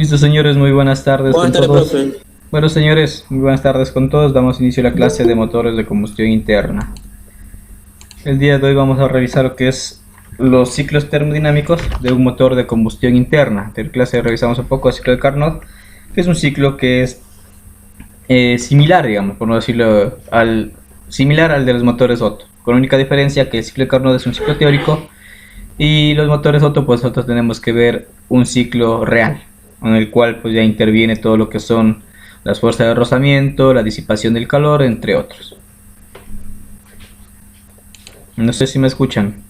Listo, señores, muy buenas tardes con Buenas tardes, todos. profe. Bueno, señores, muy buenas tardes con todos. Damos inicio a la clase de motores de combustión interna. El día de hoy vamos a revisar lo que es los ciclos termodinámicos de un motor de combustión interna. En la clase revisamos un poco el ciclo de Carnot, que es un ciclo que es similar, digamos, por no decirlo, similar al de los motores Otto, con la única diferencia que el ciclo de Carnot es un ciclo teórico y los motores Otto, pues nosotros tenemos que ver un ciclo real, en el cual pues ya interviene todo lo que son las fuerzas de rozamiento, la disipación del calor, entre otros. No sé si me escuchan.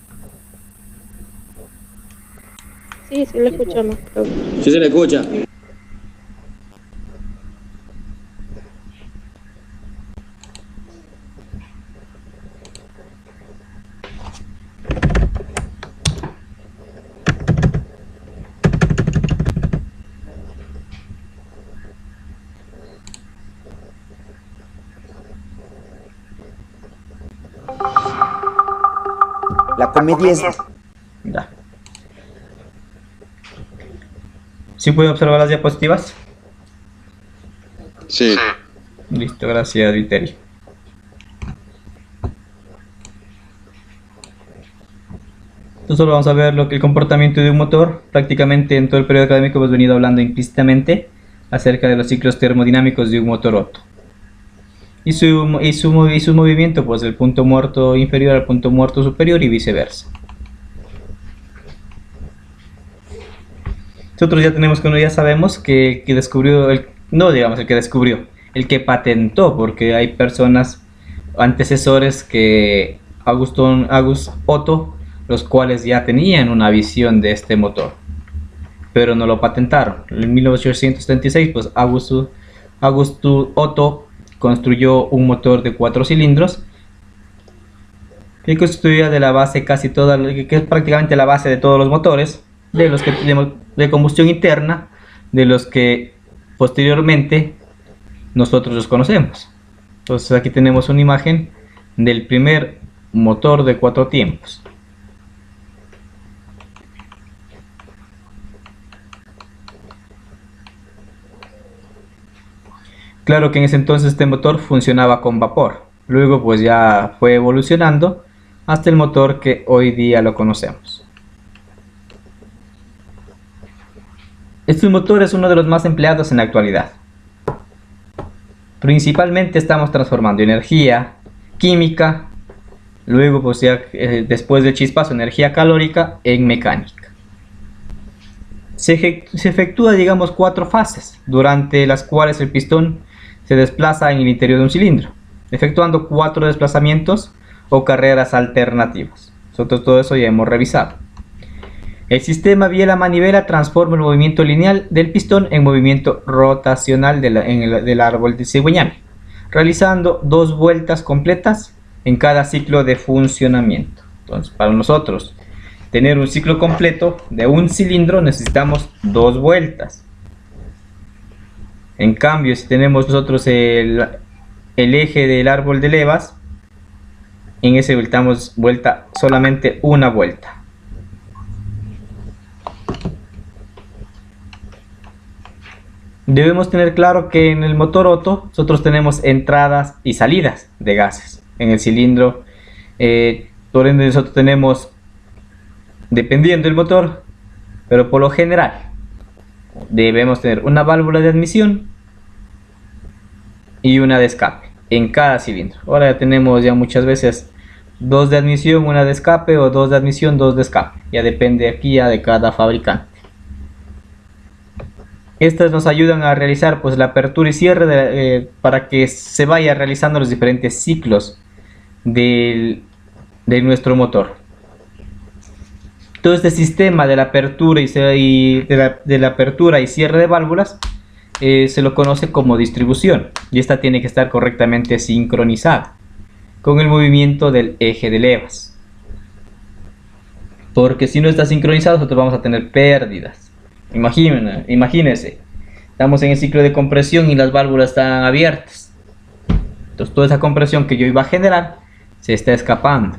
Sí, sí, lo escuchamos, profe. Sí se le escucha. La comedia es... Ya. ¿Sí pueden observar las diapositivas? Sí. Listo, gracias, Viteri. Entonces solo vamos a ver lo que el comportamiento de un motor. Prácticamente en todo el periodo académico hemos venido hablando implícitamente acerca de los ciclos termodinámicos de un motor Otto. Y su movimiento, pues del punto muerto inferior al punto muerto superior y viceversa. Nosotros ya tenemos ya sabemos que descubrió, no digamos el que descubrió, el que patentó, porque hay personas antecesores que August Otto, los cuales ya tenían una visión de este motor, pero no lo patentaron. En 1876, pues August Otto construyó un motor de 4 cilindros que constituía de la base casi toda, que es prácticamente la base de todos los motores de combustión interna, de los que posteriormente nosotros los conocemos. Entonces aquí tenemos una imagen del primer motor de 4 tiempos. Claro que en ese entonces este motor funcionaba con vapor. Luego pues ya fue evolucionando hasta el motor que hoy día lo conocemos. Este motor es uno de los más empleados en la actualidad. Principalmente estamos transformando energía química, luego pues ya después del chispazo energía calórica en mecánica. Se efectúa, digamos, 4 fases, durante las cuales el pistón se desplaza en el interior de un cilindro, efectuando 4 desplazamientos o carreras alternativas. Nosotros todo eso ya hemos revisado. El sistema vía la manivela transforma el movimiento lineal del pistón en movimiento rotacional del árbol de cigüeñal, realizando 2 vueltas completas en cada ciclo de funcionamiento. Entonces, para nosotros tener un ciclo completo de un cilindro necesitamos 2 vueltas. En cambio, si tenemos nosotros el eje del árbol de levas, en ese damos vuelta solamente una vuelta. Debemos tener claro que en el motor Otto nosotros tenemos entradas y salidas de gases en el cilindro. Por ende nosotros tenemos, dependiendo del motor, pero por lo general debemos tener una válvula de admisión y una de escape en cada cilindro. Ahora ya tenemos ya muchas veces 2 de admisión, 1 de escape, o 2 de admisión, 2 de escape. Ya depende aquí ya de cada fabricante. Estas nos ayudan a realizar pues la apertura y cierre para que se vaya realizando los diferentes ciclos de nuestro motor. Todo este sistema de la apertura de la apertura y cierre de válvulas se lo conoce como distribución, y esta tiene que estar correctamente sincronizada con el movimiento del eje de levas, porque si no está sincronizado nosotros vamos a tener pérdidas. Imagínense, estamos en el ciclo de compresión y las válvulas están abiertas. Entonces toda esa compresión que yo iba a generar se está escapando.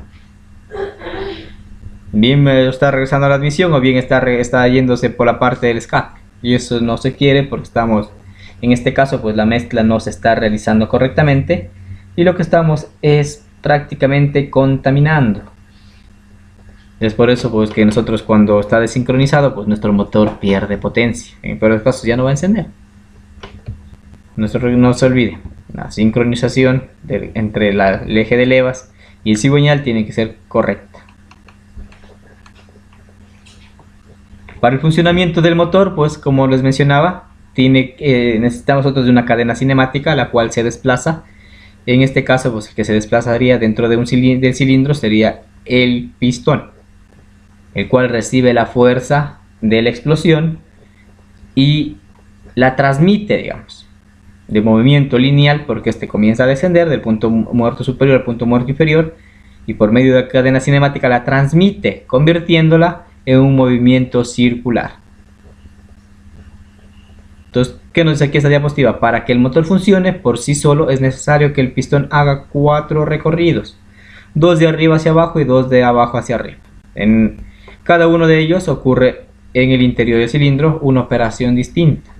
Bien me está regresando a la admisión, o bien está yéndose por la parte del escape. y eso no se quiere porque estamos, en este caso pues la mezcla no se está realizando correctamente y lo que estamos es prácticamente contaminando. Es por eso pues que nosotros cuando está desincronizado pues nuestro motor pierde potencia, en peores casos ya no va a encender. No se olvide, la sincronización entre el eje de levas y el cigüeñal tiene que ser correcta. Para el funcionamiento del motor, pues como les mencionaba, necesitamos nosotros de una cadena cinemática la cual se desplaza. En este caso, pues el que se desplazaría dentro de del cilindro sería el pistón, el cual recibe la fuerza de la explosión y la transmite, digamos, de movimiento lineal, porque este comienza a descender del punto muerto superior al punto muerto inferior y por medio de la cadena cinemática la transmite, convirtiéndola en un movimiento circular. Entonces, ¿qué nos dice aquí esta diapositiva? Para que el motor funcione por sí solo es necesario que el pistón haga 4 recorridos, 2 de arriba hacia abajo y 2 de abajo hacia arriba. En cada uno de ellos ocurre en el interior del cilindro una operación distinta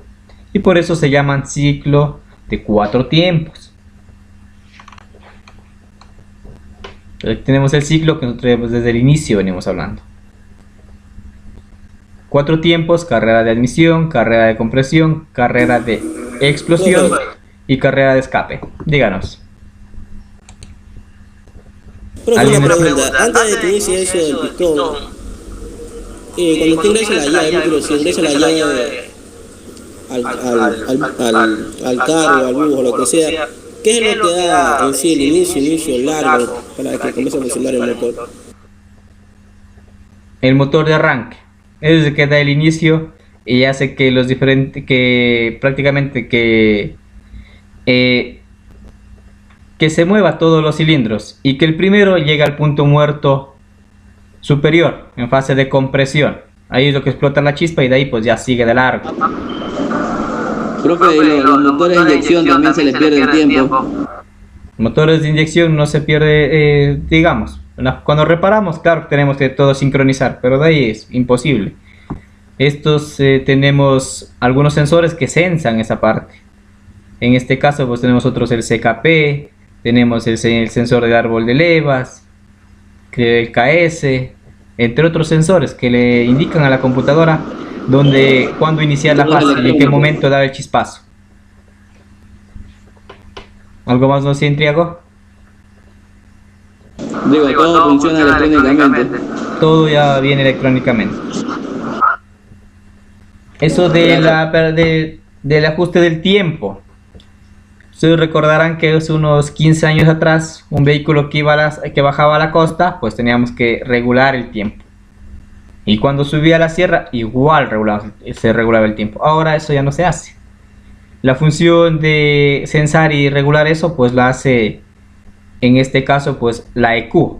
y por eso se llaman ciclo de 4 tiempos. Entonces, tenemos el ciclo que nosotros desde el inicio venimos hablando. 4 tiempos: carrera de admisión, carrera de compresión, carrera de explosión y carrera de escape. Díganos. Profe, una pregunta. Antes de que inicie eso del pistón, cuando usted ingresa la llave, pero si ingresa la llave al carro, al bus o lo que sea, ¿qué es lo que da en sí el inicio largo para que comience a funcionar el motor? El motor de arranque. Es el que da el inicio y hace que los diferentes, que prácticamente que se mueva todos los cilindros y que el primero llegue al punto muerto superior en fase de compresión. Ahí es lo que explota la chispa y de ahí pues ya sigue de largo. Profe, los motores de inyección también se les pierde el tiempo. Motores de inyección no se pierde, digamos, cuando reparamos, claro, tenemos que todo sincronizar, pero de ahí es imposible. Estos tenemos algunos sensores que sensan esa parte. En este caso pues tenemos otros, el CKP, tenemos el sensor de árbol de levas, el KS, entre otros sensores que le indican a la computadora cuándo iniciar la fase y en qué momento dar el chispazo. ¿Algo más, no, Santiago? Digo, todo funciona electrónicamente. Todo ya viene electrónicamente. Eso del ajuste del tiempo. Ustedes recordarán que hace unos 15 años atrás, un vehículo que bajaba a la costa, pues teníamos que regular el tiempo. Y cuando subía a la sierra, igual se regulaba el tiempo. Ahora eso ya no se hace. La función de censar y regular eso, pues la hace, en este caso, pues la EQ.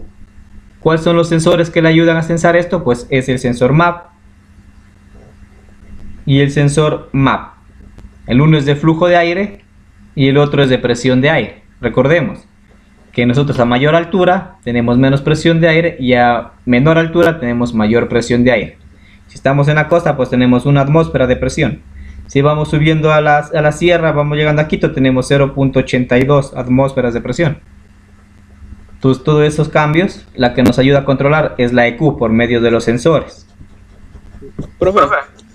¿Cuáles son los sensores que le ayudan a censar esto? Pues es el sensor MAP y el sensor MAP. El uno es de flujo de aire y el otro es de presión de aire. Recordemos que nosotros a mayor altura tenemos menos presión de aire y a menor altura tenemos mayor presión de aire. Si estamos en la costa, pues tenemos 1 atmósfera de presión. Si vamos subiendo a la sierra, vamos llegando a Quito, tenemos 0.82 atmósferas de presión. Entonces, todos esos cambios, la que nos ayuda a controlar es la EQ por medio de los sensores. Profe,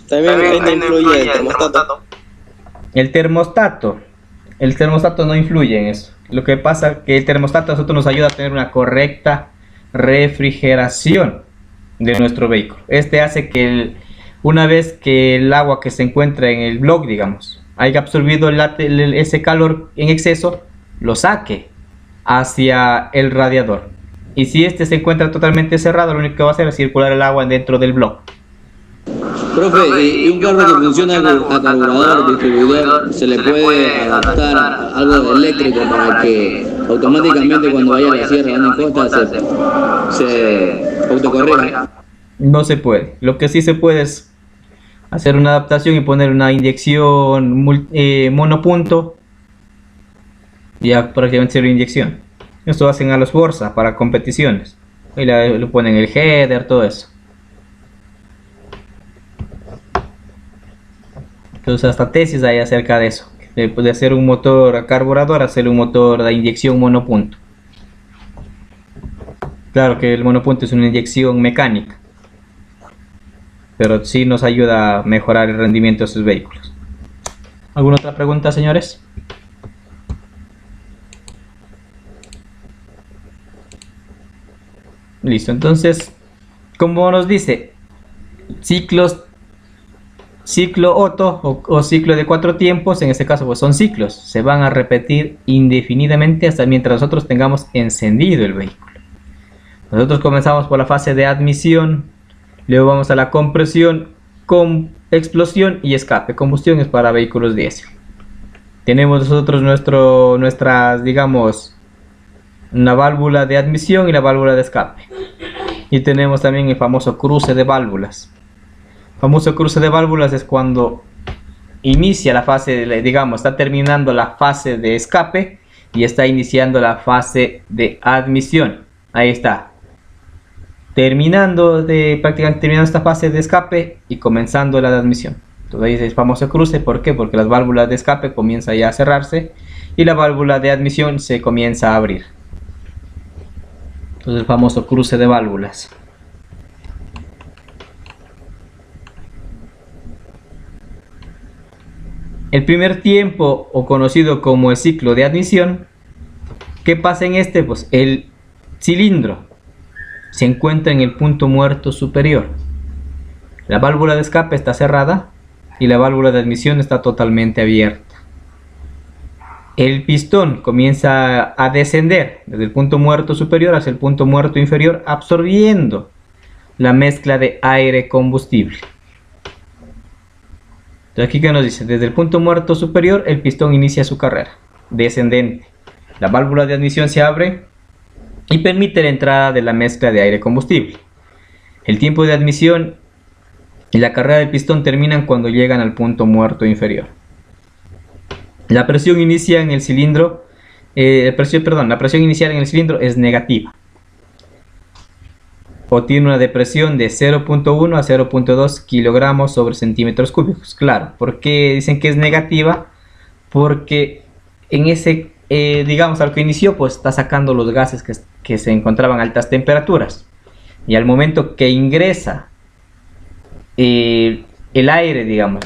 también influye el termostato. El termostato no influye en eso. Lo que pasa es que el termostato a nosotros nos ayuda a tener una correcta refrigeración de nuestro vehículo. Este hace que una vez que el agua que se encuentra en el bloque, digamos, haya absorbido ese calor en exceso, lo saque hacia el radiador. Y si este se encuentra totalmente cerrado, lo único que va a hacer es circular el agua dentro del bloque. Profe, ¿y un carro que funciona a carburador, distribuidor, se le puede adaptar algo de eléctrico para que automáticamente cuando vaya a la sierra, ande en costa, se autocorrija? No se puede. Lo que sí se puede es hacer una adaptación y poner una inyección monopunto. Ya prácticamente sería inyección. Esto hacen a los Borsa para competiciones. Y le ponen el header, todo eso. Entonces hasta tesis hay acerca de eso, de hacer un motor carburador, hacer un motor de inyección monopunto. Claro que el monopunto es una inyección mecánica, pero sí nos ayuda a mejorar el rendimiento de sus vehículos. ¿Alguna otra pregunta, señores? Listo, entonces, como nos dice, ciclo Otto o ciclo de 4 tiempos, en este caso pues son ciclos, se van a repetir indefinidamente hasta mientras nosotros tengamos encendido el vehículo. Nosotros comenzamos por la fase de admisión, luego vamos a la compresión, con explosión y escape. Combustión es para vehículos diésel. Tenemos nosotros nuestras, digamos, una válvula de admisión y la válvula de escape. Y tenemos también el famoso cruce de válvulas. El famoso cruce de válvulas es cuando inicia la fase, digamos, está terminando la fase de escape y está iniciando la fase de admisión. Ahí está. Prácticamente terminando esta fase de escape y comenzando la de admisión. Entonces ahí es el famoso cruce. ¿Por qué? Porque las válvulas de escape comienzan ya a cerrarse y la válvula de admisión se comienza a abrir. Entonces el famoso cruce de válvulas. El primer tiempo, o conocido como el ciclo de admisión, ¿qué pasa en este? Pues el cilindro se encuentra en el punto muerto superior. La válvula de escape está cerrada y la válvula de admisión está totalmente abierta. El pistón comienza a descender desde el punto muerto superior hacia el punto muerto inferior, absorbiendo la mezcla de aire-combustible. Entonces aquí que nos dice, desde el punto muerto superior el pistón inicia su carrera descendente. La válvula de admisión se abre y permite la entrada de la mezcla de aire-combustible. El tiempo de admisión y la carrera del pistón terminan cuando llegan al punto muerto inferior. La presión inicia en el cilindro, la presión inicial en el cilindro es negativa. O tiene una depresión de 0.1 a 0.2 kilogramos sobre centímetros cúbicos. Claro, ¿por qué dicen que es negativa? Porque en ese, digamos, al que inició, pues está sacando los gases que se encontraban a altas temperaturas. Y al momento que ingresa el aire, digamos,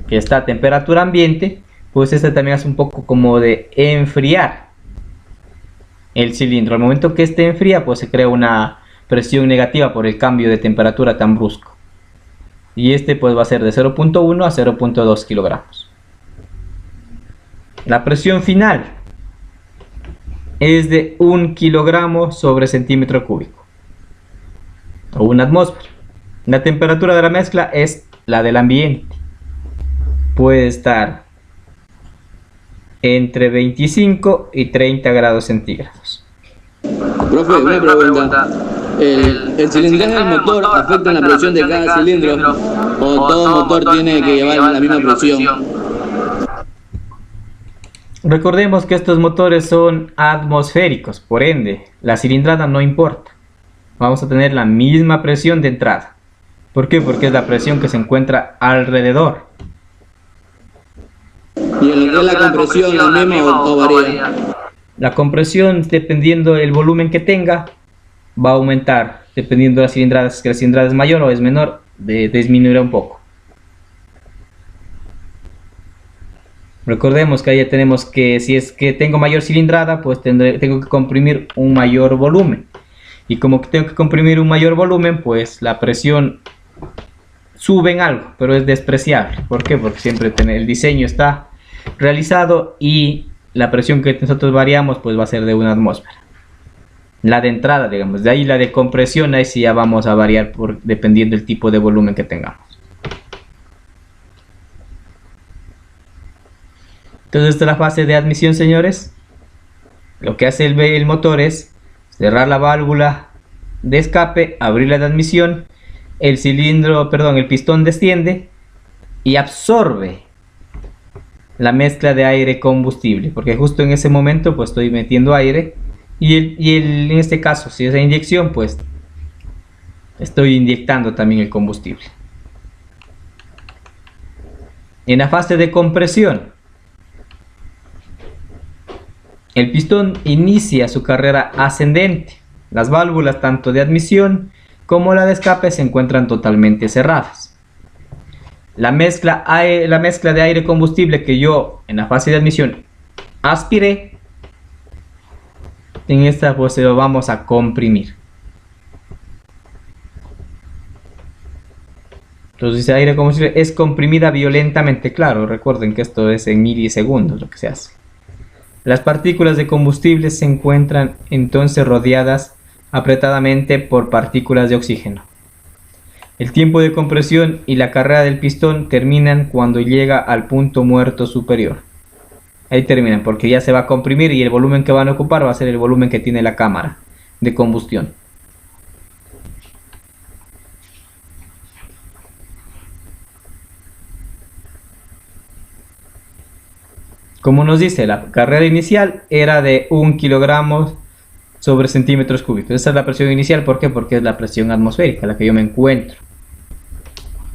que está a temperatura ambiente, pues este también hace un poco como de enfriar el cilindro. Al momento que este enfría, pues se crea una presión negativa por el cambio de temperatura tan brusco. Y este pues va a ser de 0.1 a 0.2 kilogramos. La presión final es de 1 kilogramo sobre centímetro cúbico, o una atmósfera. La temperatura de la mezcla es la del ambiente. Puede estar entre 25 y 30 grados centígrados. Profe, una pregunta. ¿El cilindraje del motor afecta en la presión de cada cilindro o todo motor tiene que llevar la misma presión? Recordemos que estos motores son atmosféricos, por ende, la cilindrada no importa. Vamos a tener la misma presión de entrada. ¿Por qué? Porque es la presión que se encuentra alrededor. ¿Y en lo que es la compresión, la misma o varía? La compresión, dependiendo del volumen que tenga, va a aumentar. Dependiendo de las cilindradas, que la cilindrada es mayor o es menor, disminuirá un poco. Recordemos que ahí ya tenemos que si es que tengo mayor cilindrada, pues tengo que comprimir un mayor volumen. Y como que tengo que comprimir un mayor volumen, pues la presión sube en algo, pero es despreciable. ¿Por qué? Porque siempre el diseño está realizado y la presión que nosotros variamos pues va a ser de 1 atmósfera. La de entrada, digamos, de ahí la de compresión, ahí sí ya vamos a variar dependiendo del tipo de volumen que tengamos. Entonces esta es la fase de admisión, señores. Lo que hace el motor es cerrar la válvula de escape, abrir la de admisión, el pistón desciende y absorbe la mezcla de aire combustible, porque justo en ese momento pues estoy metiendo aire en este caso, si es la inyección, pues estoy inyectando también el combustible. En la fase de compresión, el pistón inicia su carrera ascendente. Las válvulas tanto de admisión como la de escape se encuentran totalmente cerradas. La mezcla de aire-combustible que yo en la fase de admisión aspiré, en esta pues lo vamos a comprimir. Entonces el aire combustible es comprimida violentamente, claro, recuerden que esto es en milisegundos lo que se hace. Las partículas de combustible se encuentran entonces rodeadas apretadamente por partículas de oxígeno. El tiempo de compresión y la carrera del pistón terminan cuando llega al punto muerto superior. Ahí terminan porque ya se va a comprimir y el volumen que van a ocupar va a ser el volumen que tiene la cámara de combustión. Como nos dice, la carrera inicial era de 1 kilogramo sobre centímetros cúbicos. Esa es la presión inicial. ¿Por qué? Porque es la presión atmosférica, la que yo me encuentro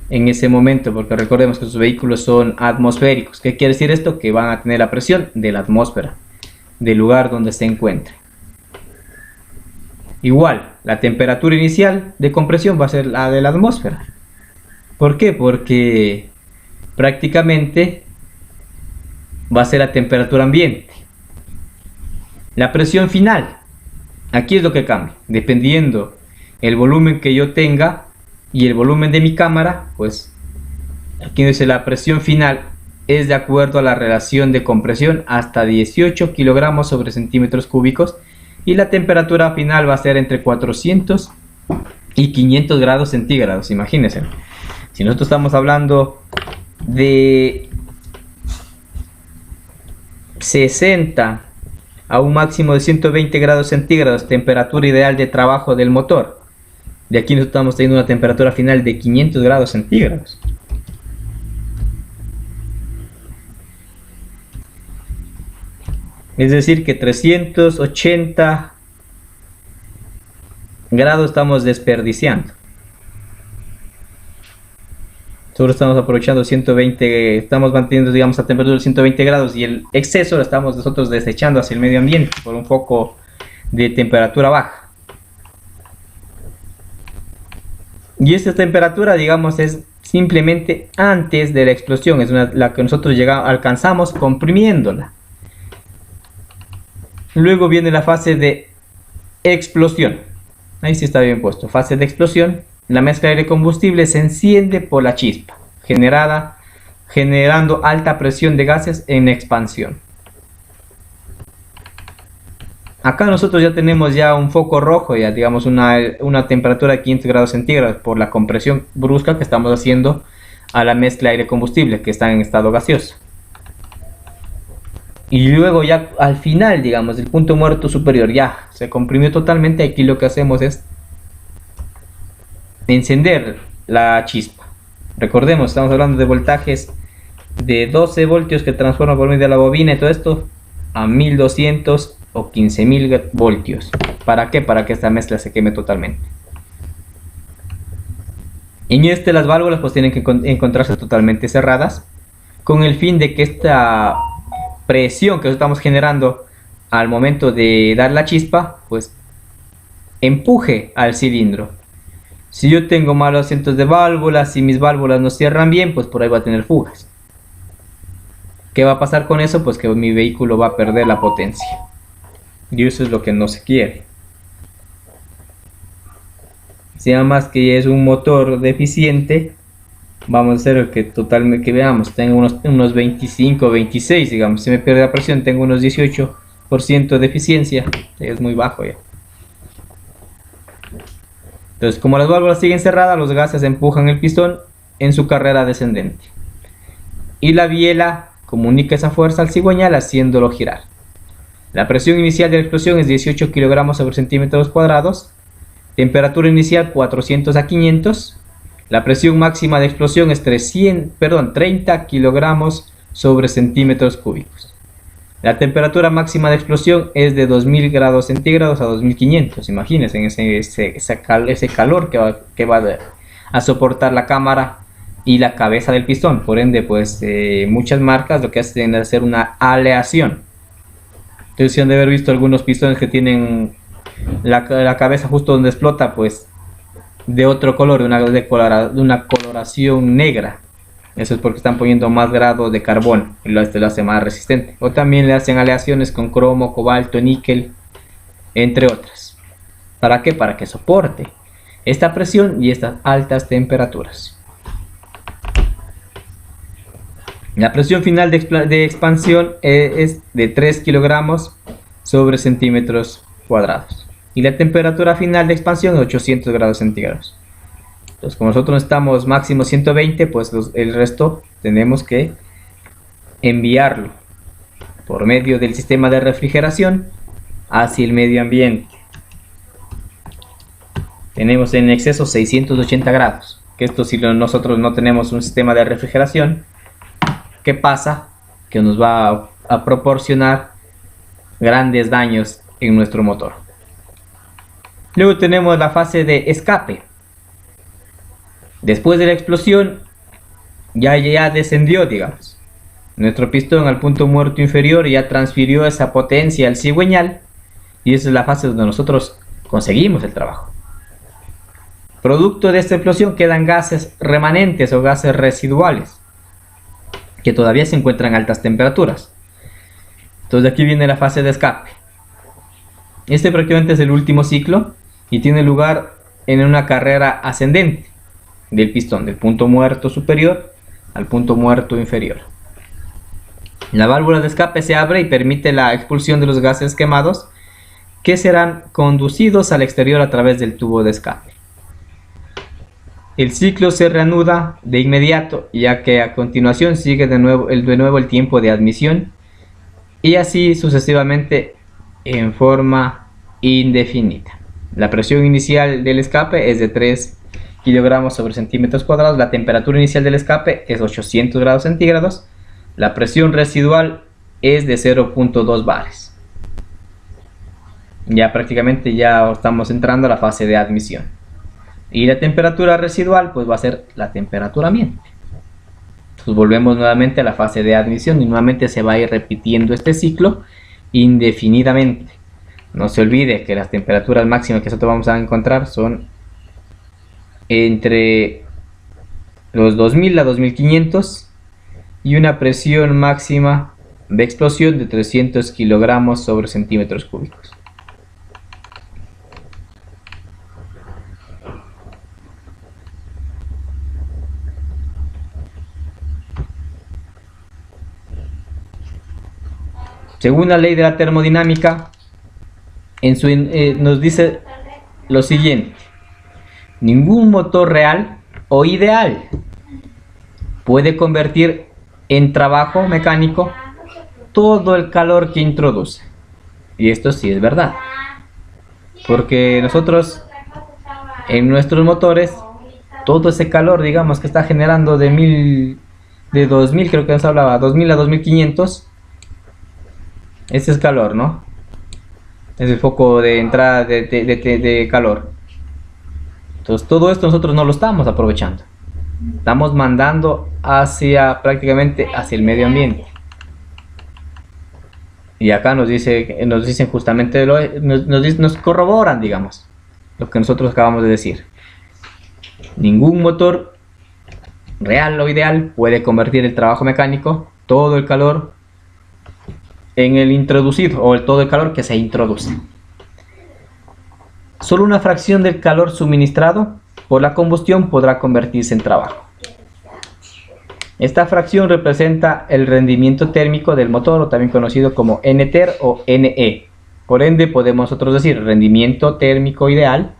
en ese momento, porque recordemos que sus vehículos son atmosféricos. ¿Qué quiere decir esto? Que van a tener la presión de la atmósfera, del lugar donde se encuentre. Igual, la temperatura inicial de compresión va a ser la de la atmósfera. ¿Por qué? Porque prácticamente va a ser la temperatura ambiente. La presión final, aquí es lo que cambia, dependiendo el volumen que yo tenga y el volumen de mi cámara, pues aquí dice la presión final es de acuerdo a la relación de compresión hasta 18 kilogramos sobre centímetros cúbicos, y la temperatura final va a ser entre 400 y 500 grados centígrados. Imagínense, si nosotros estamos hablando de 60 a un máximo de 120 grados centígrados, temperatura ideal de trabajo del motor, de aquí nosotros estamos teniendo una temperatura final de 500 grados centígrados. Es decir que 380 grados estamos desperdiciando. Solo estamos aprovechando 120, estamos manteniendo, digamos, a temperatura de 120 grados, y el exceso lo estamos nosotros desechando hacia el medio ambiente por un poco de temperatura baja. Y esta temperatura, digamos, es simplemente antes de la explosión, es la que nosotros alcanzamos comprimiéndola. Luego viene la fase de explosión. Ahí sí está bien puesto. Fase de explosión. La mezcla de aire combustible se enciende por la chispa generando alta presión de gases en expansión. Acá nosotros ya tenemos ya un foco rojo, ya digamos una temperatura de 500 grados centígrados por la compresión brusca que estamos haciendo a la mezcla de aire combustible que está en estado gaseoso. Y luego ya al final, digamos, el punto muerto superior ya se comprimió totalmente. Aquí lo que hacemos es encender la chispa. Recordemos, estamos hablando de voltajes de 12 voltios que transforma por medio de la bobina y todo esto a 1200 o 15000 voltios. ¿Para qué? Para que esta mezcla se queme totalmente. En las válvulas pues tienen que encontrarse totalmente cerradas, con el fin de que esta presión que estamos generando al momento de dar la chispa pues empuje al cilindro. Si yo tengo malos asientos de válvulas, si mis válvulas no cierran bien, pues por ahí va a tener fugas. ¿Qué va a pasar con eso? Pues que mi vehículo va a perder la potencia, y eso es lo que no se quiere. Si además que es un motor deficiente, vamos a hacer que veamos, tengo unos 25, 26, digamos, si me pierde la presión, tengo unos 18% de eficiencia, es muy bajo ya. Entonces, como las válvulas siguen cerradas, los gases empujan el pistón en su carrera descendente, y la biela comunica esa fuerza al cigüeñal haciéndolo girar. La presión inicial de la explosión es 18 kilogramos sobre centímetros cuadrados, temperatura inicial 400 a 500, la presión máxima de explosión es 30 kilogramos sobre centímetros cúbicos. La temperatura máxima de explosión es de 2000 grados centígrados a 2500. Imagínense ese calor que va a soportar la cámara y la cabeza del pistón. Por ende, pues muchas marcas lo que hacen es hacer una aleación. Entonces, si han de haber visto algunos pistones que tienen la cabeza justo donde explota, pues de otro color, de una coloración negra. Eso es porque están poniendo más grado de carbón y lo hace más resistente. O también le hacen aleaciones con cromo, cobalto, níquel, entre otras. ¿Para qué? Para que soporte esta presión y estas altas temperaturas. La presión final de expansión es de 3 kilogramos sobre centímetros cuadrados. Y la temperatura final de expansión es 800 grados centígrados. Entonces, como nosotros estamos máximo 120, pues el resto tenemos que enviarlo por medio del sistema de refrigeración hacia el medio ambiente. Tenemos en exceso 680 grados. Que esto, si nosotros no tenemos un sistema de refrigeración, ¿qué pasa? Que nos va a proporcionar grandes daños en nuestro motor. Luego tenemos la fase de escape. Después de la explosión ya descendió, digamos, nuestro pistón al punto muerto inferior y ya transfirió esa potencia al cigüeñal, y esa es la fase donde nosotros conseguimos el trabajo. Producto de esta explosión quedan gases remanentes o gases residuales que todavía se encuentran a altas temperaturas. Entonces aquí viene la fase de escape. Este prácticamente es el último ciclo y tiene lugar en una carrera ascendente del pistón, del punto muerto superior al punto muerto inferior. La válvula de escape se abre y permite la expulsión de los gases quemados, que serán conducidos al exterior a través del tubo de escape. El ciclo se reanuda de inmediato, ya que a continuación sigue de nuevo el tiempo de admisión, y así sucesivamente en forma indefinida. La presión inicial del escape es de 3 kilogramos sobre centímetros cuadrados. La temperatura inicial del escape es 800 grados centígrados. La presión residual es de 0.2 bares. Ya prácticamente ya estamos entrando a la fase de admisión. Y la temperatura residual pues va a ser la temperatura ambiente. Entonces volvemos nuevamente a la fase de admisión y nuevamente se va a ir repitiendo este ciclo indefinidamente. No se olvide que las temperaturas máximas que nosotros vamos a encontrar son entre los 2000 a 2500 y una presión máxima de explosión de 300 kilogramos sobre centímetros cúbicos. Según la ley de la termodinámica, nos dice lo siguiente: ningún motor real o ideal puede convertir en trabajo mecánico todo el calor que introduce. Y esto sí es verdad, porque nosotros en nuestros motores todo ese calor, digamos, que está generando de 2000, creo que nos hablaba, 2000 a 2500, ese es calor, ¿no? Es el foco de entrada de calor. Entonces todo esto nosotros no lo estamos aprovechando. Estamos mandando prácticamente hacia el medio ambiente. Y acá nos dicen justamente, nos corroboran, digamos, lo que nosotros acabamos de decir. Ningún motor real o ideal puede convertir el trabajo mecánico, todo el calor, en el introducido, o todo el calor que se introduce. Solo una fracción del calor suministrado por la combustión podrá convertirse en trabajo. Esta fracción representa el rendimiento térmico del motor, o también conocido como NTER o NE. Por ende, podemos nosotros decir rendimiento térmico ideal,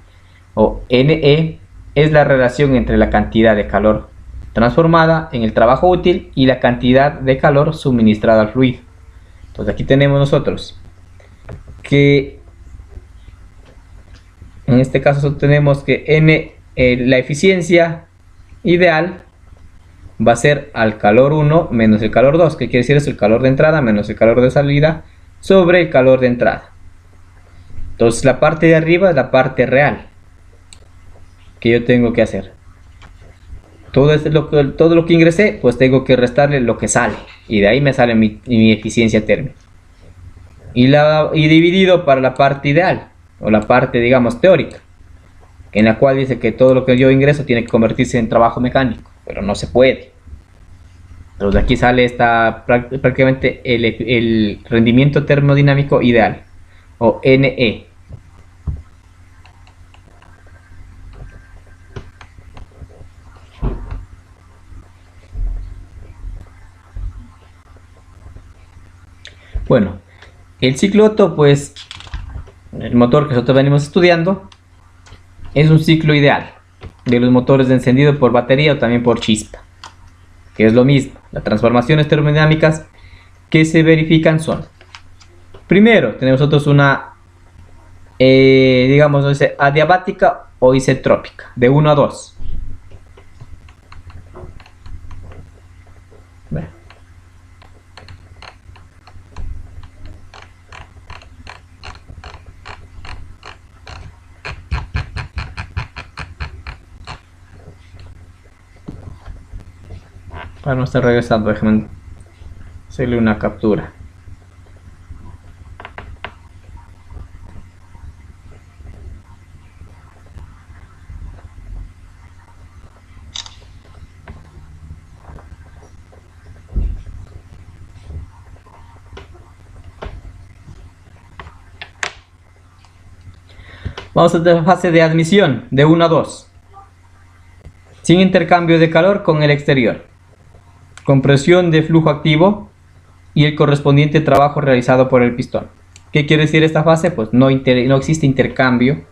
o NE, es la relación entre la cantidad de calor transformada en el trabajo útil y la cantidad de calor suministrada al fluido. Entonces aquí tenemos nosotros que en este caso tenemos que la eficiencia ideal va a ser al calor 1 menos el calor 2, que quiere decir es el calor de entrada menos el calor de salida sobre el calor de entrada. Entonces la parte de arriba es la parte real que yo tengo que hacer. todo lo que ingresé, pues tengo que restarle lo que sale. Y de ahí me sale mi eficiencia térmica. Y dividido para la parte ideal, o la parte, digamos, teórica, en la cual dice que todo lo que yo ingreso tiene que convertirse en trabajo mecánico, pero no se puede. Entonces aquí sale prácticamente el rendimiento termodinámico ideal, o NE. Bueno, el ciclo Otto, pues, el motor que nosotros venimos estudiando, es un ciclo ideal de los motores de encendido por batería o también por chispa, que es lo mismo. Las transformaciones termodinámicas que se verifican son: primero, tenemos nosotros una, digamos, adiabática o isentrópica, de 1 a 2. Para no estar regresando, déjenme hacerle una captura. Vamos a la fase de admisión de 1 a 2, sin intercambio de calor con el exterior, compresión de flujo activo y el correspondiente trabajo realizado por el pistón. ¿Qué quiere decir esta fase? Pues no existe intercambio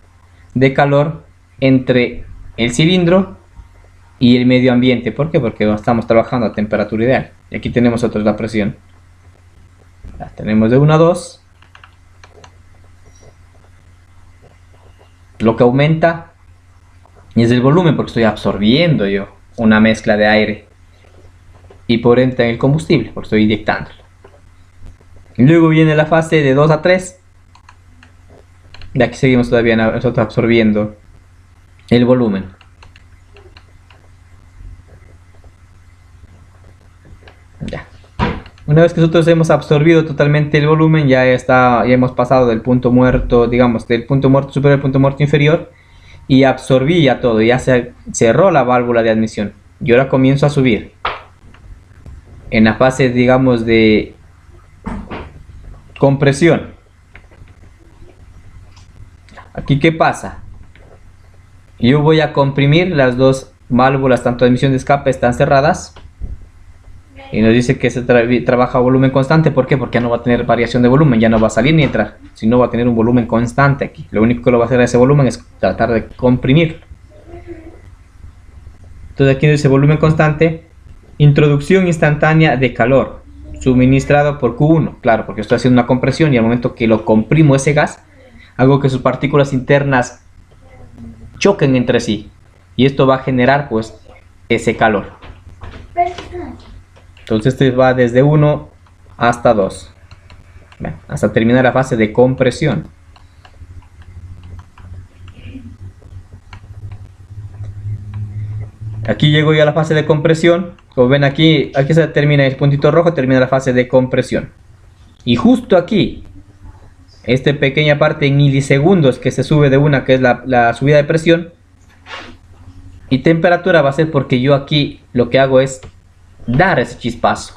de calor entre el cilindro y el medio ambiente. ¿Por qué? Porque estamos trabajando a temperatura ideal. Y aquí tenemos otra la presión. La tenemos de 1 a 2. Lo que aumenta es el volumen, porque estoy absorbiendo yo una mezcla de aire y por ende el combustible, porque estoy inyectándolo. Luego viene la fase de 2 a 3. De aquí seguimos todavía nosotros absorbiendo el volumen. Ya. Una vez que nosotros hemos absorbido totalmente el volumen, ya hemos pasado del punto muerto, digamos, del punto muerto superior al punto muerto inferior, y absorbí ya todo, ya se cerró la válvula de admisión. Y ahora comienzo a subir en la fase, digamos, de compresión. Aquí, ¿qué pasa? Yo voy a comprimir las dos válvulas, tanto de admisión de escape, están cerradas. Y nos dice que se trabaja a volumen constante. ¿Por qué? Porque ya no va a tener variación de volumen, ya no va a salir ni entrar, sino va a tener un volumen constante aquí. Lo único que lo va a hacer a ese volumen es tratar de comprimir. Entonces aquí dice volumen constante, introducción instantánea de calor, suministrado por Q1. Claro, porque estoy haciendo una compresión y al momento que lo comprimo ese gas, hago que sus partículas internas choquen entre sí. Y esto va a generar pues ese calor. Entonces este va desde 1 hasta 2, hasta terminar la fase de compresión. Aquí llego ya a la fase de compresión. Como ven aquí se termina el puntito rojo, termina la fase de compresión. Y justo aquí, esta pequeña parte en milisegundos que se sube de una, que es la subida de presión y temperatura, va a ser porque yo aquí lo que hago es dar ese chispazo.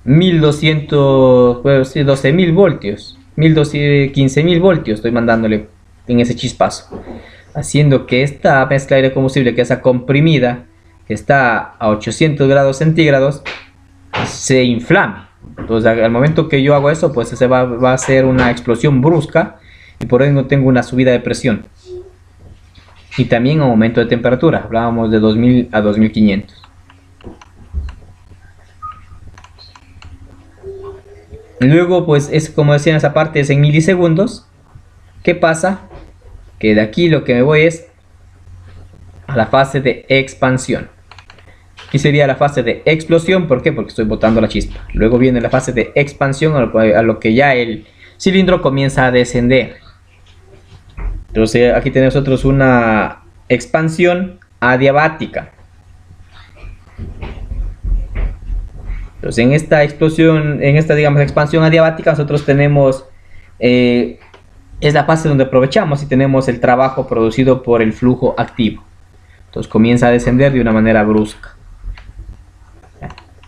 1200, 12.000 voltios, 15.000 voltios estoy mandándole en ese chispazo, haciendo que esta mezcla de aire combustible, que está comprimida, que está a 800 grados centígrados, se inflame. Entonces al momento que yo hago eso, pues se va a hacer una explosión brusca y por ende tengo una subida de presión y también un aumento de temperatura. Hablábamos de 2000 a 2500. Luego, pues, es como decía en esa parte, es en milisegundos. ¿Qué pasa? Que de aquí lo que me voy es a la fase de expansión. Aquí sería la fase de explosión. ¿Por qué? Porque estoy botando la chispa. Luego viene la fase de expansión, a lo que ya el cilindro comienza a descender. Entonces aquí tenemos nosotros una expansión adiabática. Entonces, en esta explosión, en esta, digamos, expansión adiabática, nosotros tenemos, es la fase donde aprovechamos y tenemos el trabajo producido por el flujo activo. Entonces, comienza a descender de una manera brusca.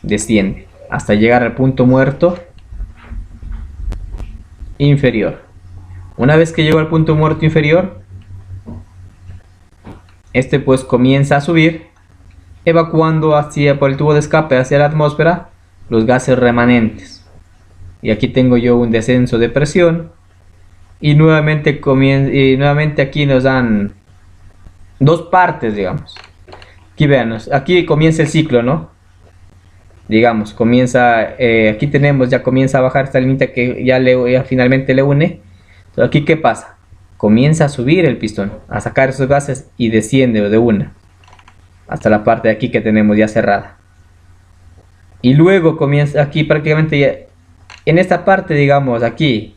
Desciende hasta llegar al punto muerto inferior. Una vez que llegó al punto muerto inferior, este pues comienza a subir, evacuando hacia, por el tubo de escape hacia la atmósfera los gases remanentes. Y aquí tengo yo un descenso de presión. Y nuevamente, nuevamente aquí nos dan dos partes, digamos. Aquí vean, aquí comienza el ciclo, ¿no? Digamos, comienza, aquí tenemos, ya comienza a bajar esta línea que ya finalmente le une. Entonces, aquí, ¿qué pasa? Comienza a subir el pistón, a sacar esos gases y desciende de una hasta la parte de aquí que tenemos ya cerrada. Y luego comienza aquí prácticamente ya, en esta parte, digamos, aquí,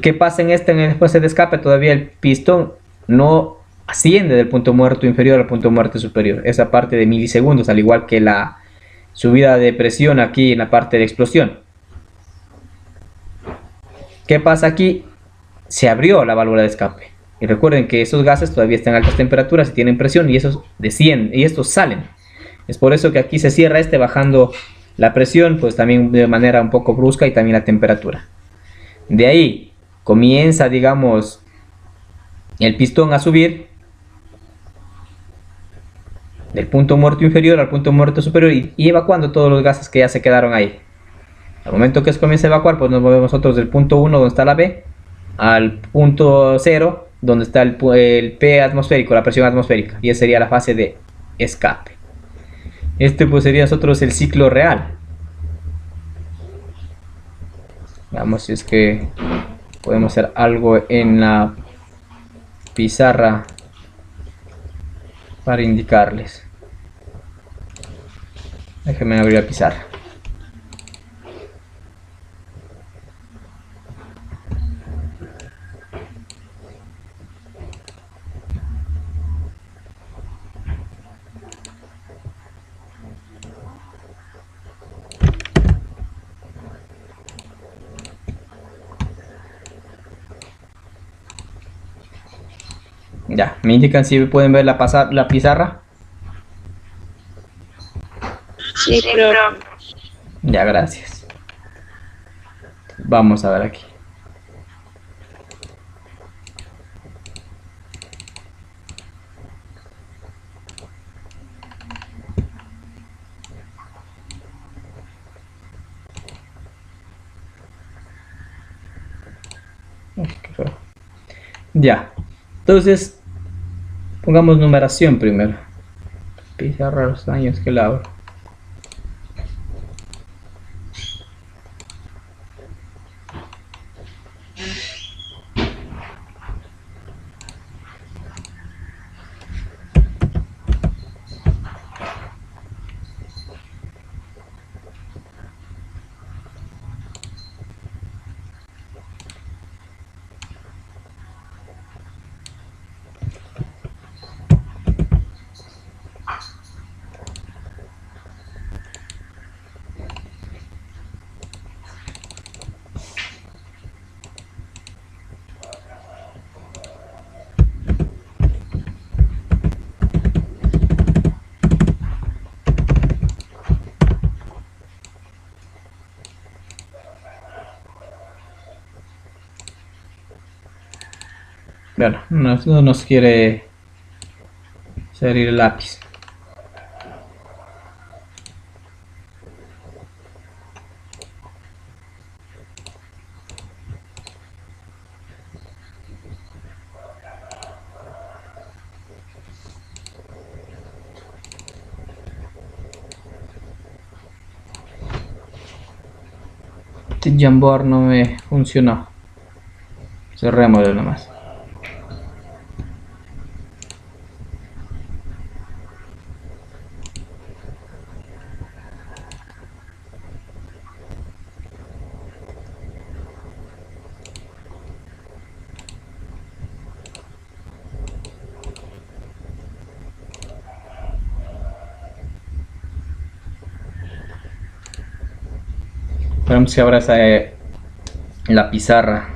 ¿qué pasa en en el fase de escape? Todavía el pistón no asciende del punto muerto inferior al punto muerto superior. Esa parte de milisegundos, al igual que la subida de presión aquí en la parte de explosión. ¿Qué pasa aquí? Se abrió la válvula de escape. Y recuerden que esos gases todavía están a altas temperaturas y tienen presión y esos descienden y estos salen. Es por eso que aquí se cierra bajando la presión, pues también de manera un poco brusca, y también la temperatura. De ahí comienza, digamos, el pistón a subir del punto muerto inferior al punto muerto superior y evacuando todos los gases que ya se quedaron ahí. Al momento que comienza a evacuar, pues nos movemos nosotros del punto 1 donde está la B al punto 0 donde está el P atmosférico, la presión atmosférica, y esa sería la fase de escape. Pues sería nosotros el ciclo real. Veamos si es que podemos hacer algo en la pizarra para indicarles. Déjenme abrir la pizarra. Ya, me indican si pueden ver la pizarra. Sí, pero Ya, gracias. Vamos a ver aquí. Ay, qué feo. Ya, entonces pongamos numeración primero. Pizarra, los años que la abro. Bueno, no nos quiere salir el lápiz. Este Jamboard no me funcionó. Cerrémoslo nomás. Vamos si ahora la pizarra.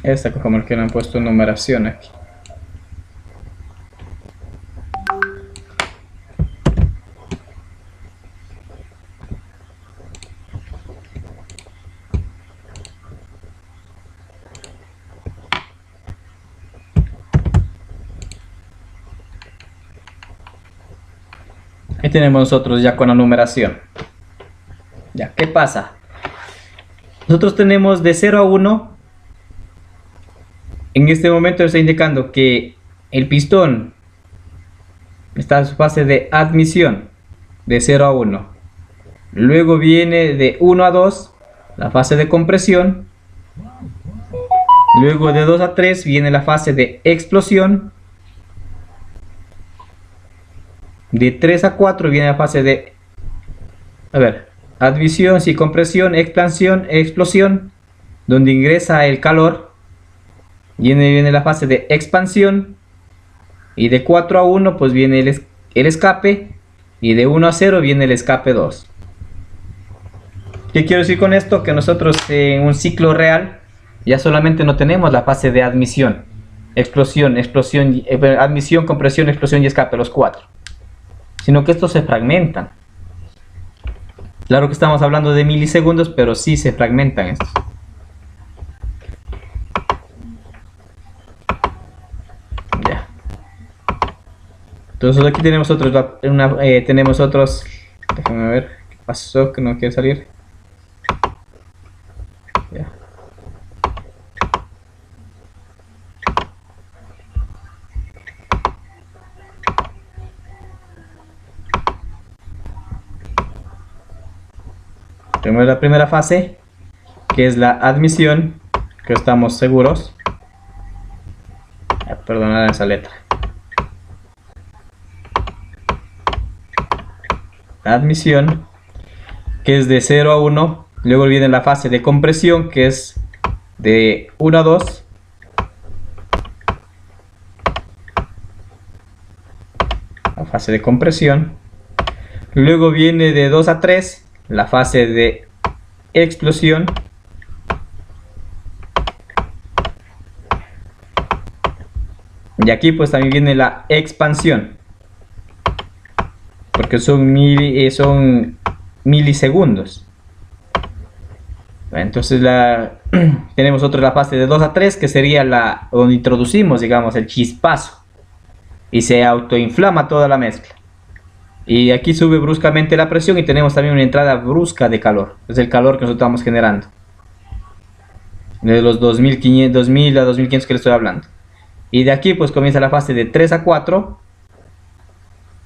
Esta como que le han puesto numeración aquí. Ahí tenemos nosotros ya con la numeración. Ya, ¿qué pasa? Nosotros tenemos de 0 a 1. En este momento está indicando que el pistón está en su fase de admisión de 0 a 1. Luego viene de 1 a 2 la fase de compresión. Luego de 2 a 3 viene la fase de explosión. De 3 a 4 viene la fase de admisión, sí, compresión, expansión, explosión, donde ingresa el calor. Viene la fase de expansión. Y de 4 a 1 pues viene el escape. Y de 1 a 0 viene el escape 2. ¿Qué quiero decir con esto? Que nosotros en un ciclo real ya solamente no tenemos la fase de admisión, explosión, admisión, compresión, explosión y escape, los 4. Sino que estos se fragmentan. Claro que estamos hablando de milisegundos, pero sí se fragmentan estos. Ya. Entonces aquí tenemos otros, déjame ver qué pasó, que no quiere salir. Ya. Tenemos la primera fase, que es la admisión, que estamos seguros. Perdonad esa letra. La admisión, que es de 0 a 1. Luego viene la fase de compresión, que es de 1 a 2. La fase de compresión. Luego viene de 2 a 3. La fase de explosión. Y aquí pues también viene la expansión, porque son milisegundos. Entonces tenemos la fase de 2 a 3, que sería donde introducimos, digamos, el chispazo y se autoinflama toda la mezcla. Y aquí sube bruscamente la presión y tenemos también una entrada brusca de calor. Es el calor que nosotros estamos generando. De los 2000 a 2500 que le estoy hablando. Y de aquí pues comienza la fase de 3 a 4.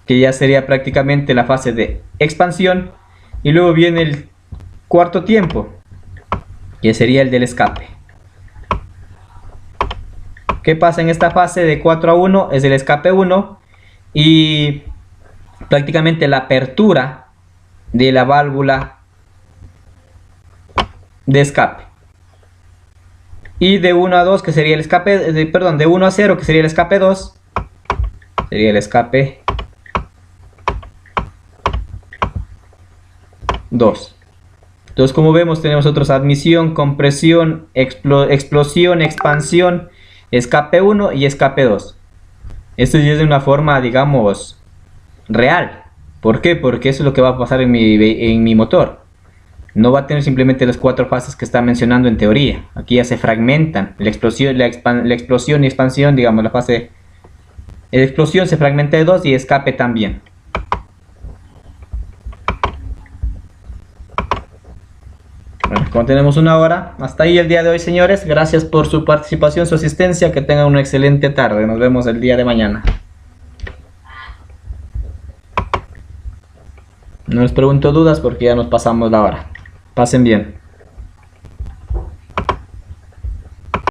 Que ya sería prácticamente la fase de expansión. Y luego viene el cuarto tiempo, que sería el del escape. ¿Qué pasa en esta fase de 4 a 1? Es el escape 1. Y prácticamente la apertura de la válvula de escape. Y de 1 a 2, que sería el escape, de 1 a 0, que sería el escape 2, sería el escape 2. Entonces, como vemos, tenemos otros: admisión, compresión, explosión, expansión, escape 1 y escape 2. Esto ya es de una forma, digamos, real. ¿Por qué? Porque eso es lo que va a pasar en mi motor. No va a tener simplemente las 4 fases que está mencionando en teoría. Aquí ya se fragmentan. La explosión y expansión, digamos, la fase de explosión se fragmenta de 2 y escape también. Bueno, como tenemos una hora, hasta ahí el día de hoy, señores. Gracias por su participación, su asistencia. Que tengan una excelente tarde. Nos vemos el día de mañana. No les pregunto dudas porque ya nos pasamos la hora. Pasen bien.